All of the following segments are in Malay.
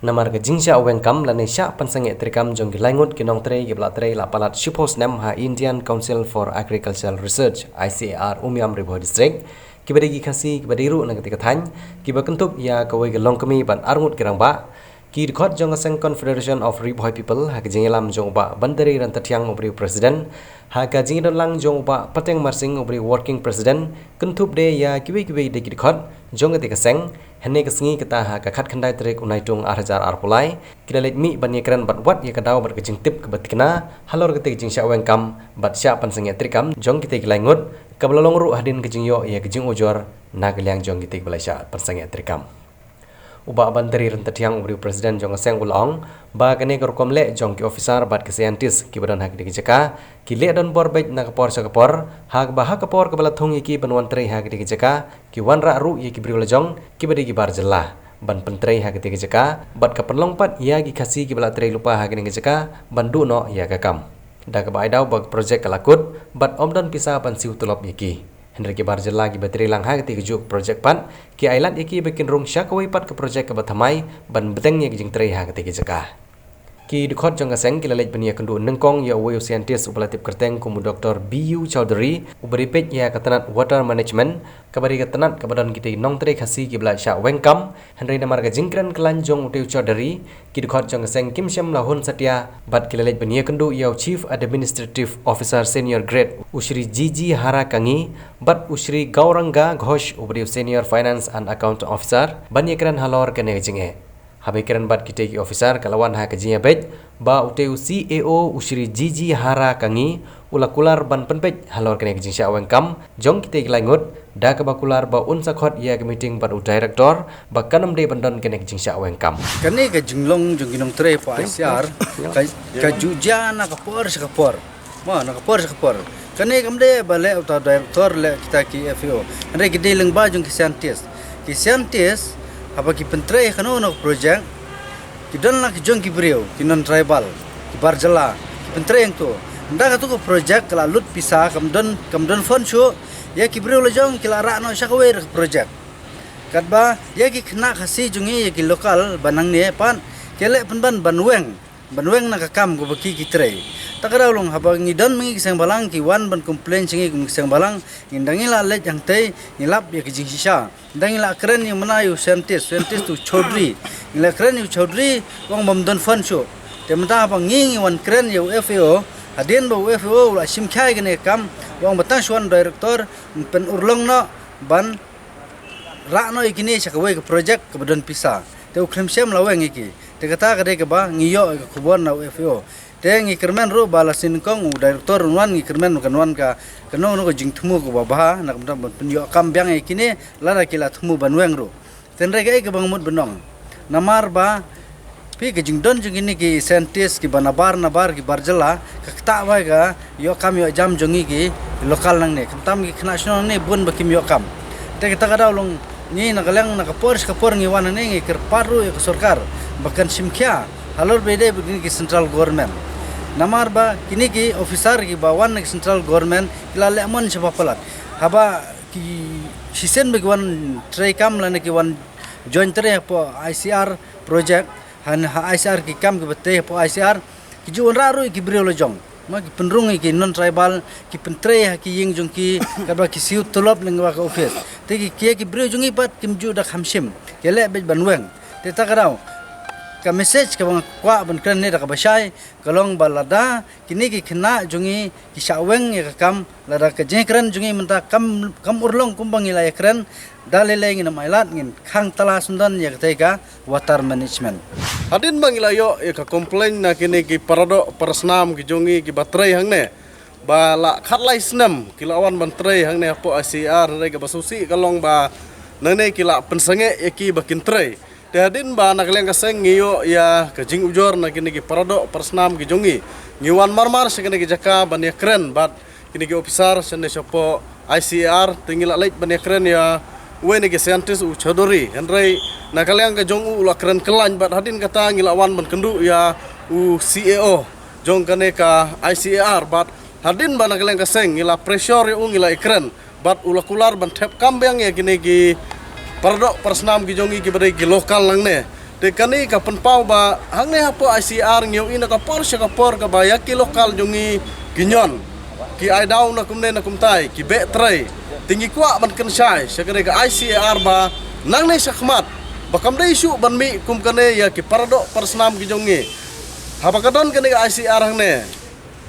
Namar ke jingsa wengkam lani sya pansange trikam jong gilangut kinong tre gibla tre la palat shipos nem ha Indian Council for Agricultural Research ICAR Umiam Ribo District kibadi gi khasi kibadi ru nang ketika thany kibakentup ya kawai gelong kami ban arngut kirang ba ki record jong aseng Confederation of Riboy People ha kejingelam jong ba bandari ran tatyang ubri president ha ka jingidon lang jong ba pateng marsing ubri working president kentup de ya kiwi de ki record jong ketika seng hene kesengi kita ha ka khat khandai trek unai tung 8000 arpulai kilalet mi ban yekran bat wat ya kadau bat kejing tip kebatikna halor ketik jing sya wengkam bat sya pansenge trikam jong kita gilangut kablolong ru hadin kejing yo ya kejing ujor nagaliang jong kita belasya pansenge trikam uba bantari rentatiang ubri presiden jong aseng ulong ba kene korkom le jong ki officer bat ki scientist ki badan hak dikijaka ki le don borbej na kapor sakapor hak ba hak kapor kabala thong ki banwan tre hak dikijaka ki wan ra ru ki bril jong ki badi ki bar jella ban pentre hak dikijaka bat kaperlong pat ya ki khasi ki bala tre lupa hak dikijaka bandu no ya kakam da ka bai dau bag project kalakut bat omdon pisa pan siu tulop yiki Henry Barjel lagi bateri lang hak ti kejuk project pan ki ailat iki bikin rung syakawai pat ke project ke batamai ban betengnya kijing teri hak ti kejaka ki dikot jong aseng ki lalej benia kendu nengkong ya wayo scientist upalatip kerteng kumu Dr. BU Chowdhury uberi pej ya katanat water management kabari katanat kabadan kita nong teri khasi ki bla sya wengkam Henry namar ka jingkran kelan jong uteu Chowdhury ki dikot jong aseng Kim Syam lahun satya bat ki lalej benia kendu ya chief administrative officer senior grade Ushri Gigi Hara Kangi bat Ushri Gauranga Ghosh uberi senior finance and account officer banyekran halor kene jinge Habikiran bat kita ki officer kalawan ha kajinya bet ba uteu CAO Ushri Gigi Hara Kangi ulakular ban penpej halor kene kijing sya wengkam jong kita ki langut da ka bakular ba unsa khot ya ke meeting ban u director ba kanam de bandon kene kijing sya wengkam kene ka jinglong jong ginong tre po ICR ka juja na kapor sa kapor ma na kapor sa kapor kene kamde ba le uta director le kita ki FO ande ki dealing ba jong ki scientist apa ki pentre kano no project ki don la ki jong ki brio ki non tribal ki barjala ki pentre yang tu nda ka tu ko project kala lut pisa kamdon fon chu ya ki brio le jong ki la ra no syakawer project kadba ya ki khna khasi jungi ya ki lokal banang ne pan kele penban banweng na ka kam go baki ki tre takara long haba ngidon mengi kisang balang ki wan ban complain singi kisang balang indangi la le jang te nilap ya ki jing sisa indangi la keren yang menayu scientist tu Chowdhury ila keren yu Chowdhury wang bamdon fan show temta apa ngingi wan keren yu FAO hadin bo FAO la simkhai gene kam wang batang swan director pen urlong no ban ra no ikini sakawai ke project ke badan pisa te ukrem sem la wang iki te kata kade ke ba ngiyo ke kubon na FAO te ngi kermen ro balasin kong director wan ngi kermen kanwan ka kano no jing thumu ko baba nak penyo kam byang ikini lara kila thumu banweng ro tenre ke bang mut benong namar ba pi ke jing don jing ini ki scientist ki nabar ki barjala kakta ba ga yo kam yo jam jongi ki lokal nang ne kam ki national ne bun ba kim yo kam te kita kada ulung ni nagalang nakapor ngi wan ne ngi kerparu ya sarkar bahkan simkya halor bede begini ki central government namar ba kini ki officer ki bawan ki central government kila lemon siapa pelat haba ki sisen begwan tray kam lane ki wan joint tray po ICR project han ICR ki kam ki bete po ICR ki juon raru ki briolo jong ma ki penrung ki non tribal ki pentre ki ying jong ki kabra ki siu tolop lengwa ka office te ki brio jong ipat kim ju da khamsim kele be banweng te takarau ka message ka bang kwa ban kren ne da ka basai kalong balada kini ki khna jungi ki saweng ya kam lada ka je kren jungi menta kam urlong kumbang ila ya kren dalele ngin mailat ngin khang tala sundan ya ka water management hadin bang ila yo ya ka complain na kini ki parado persnam ki jungi ki batrai hang ne bala khatlai snam kilawan bantrai hang ne po ICR re ka basusi kalong ba nane kila pensange ya ki bakin trai Hadin ba nakaleng kaseng ngiyo ya kajing ujor na kini ki parado persnam ki jongi ngiwan marmar sa kini ki jaka banya keren bat kini ki officer sene sopo ICR tingil lait banya keren ya weni ki scientist u Chowdhury Henry nakaleng ka jong ula keren kelan bat hadin kata ngilawan ban kendu ya u CAO jong kane ka ICR bat hadin ba nakaleng kaseng ngila pressure u ngila ikren bat ula kular ban tep kambang ya kini ki Pardo persnam ki jongi ki bari ki lokal lang ne. te kani ka penpau ba hangne hapo ICR ngiu ina ka por sya ka por ka ba ya ki lokal jungi kinyon ki ai dau na kumne na kumtai ki be trai tinggi kwa ban kan sai sakare ka ICR ba nang ne sakmat ba kam dai su ban mi kum kane ya ki parado persnam ki jongi haba kadon kane ka ICR hangne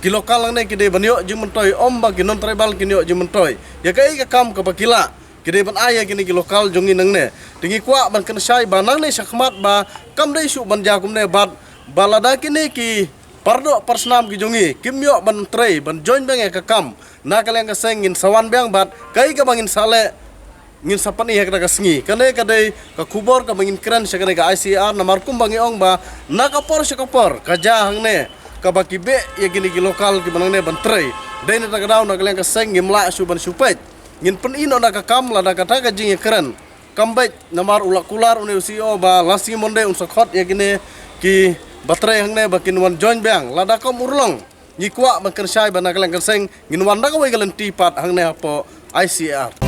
ki lokal hangne ki de banyo jumentoi om ba ki non tribal ki nyo jumentoi ya kai ka kam ka bakila kini ban ayah kini ki lokal jongi nang ne tinggi kwa ban kan sai ba nang ne sakmat ba kam dai su ban ja kum ne bat balada kini ki pardo persnam ki jongi kimyo ban trei ban join bang ka kam na kaleng ka sengin sawan bang bat kai ka bangin sale ngin sapani hek ka sngi kane ka dei ka kubor ka bangin kran sa kane ka ICR na markum bangi ong ba na ka por sa ka por ka ja hang ne ka bakibe ya kini ki lokal ki banang ne ban trei dei na ka daw na kaleng ka sengin mla su ban supet ngin pen ino na ka kam la na ka ta ka jing kran kambet namar ulak kular une usio ba lasi monde unsakot ya kini ki batrai hang ne bakin wan join bang lada kom urlong ni kwa man kan sai ba na kaleng kan seng ngin wan da ka wai galan tipat hang ne apo ICR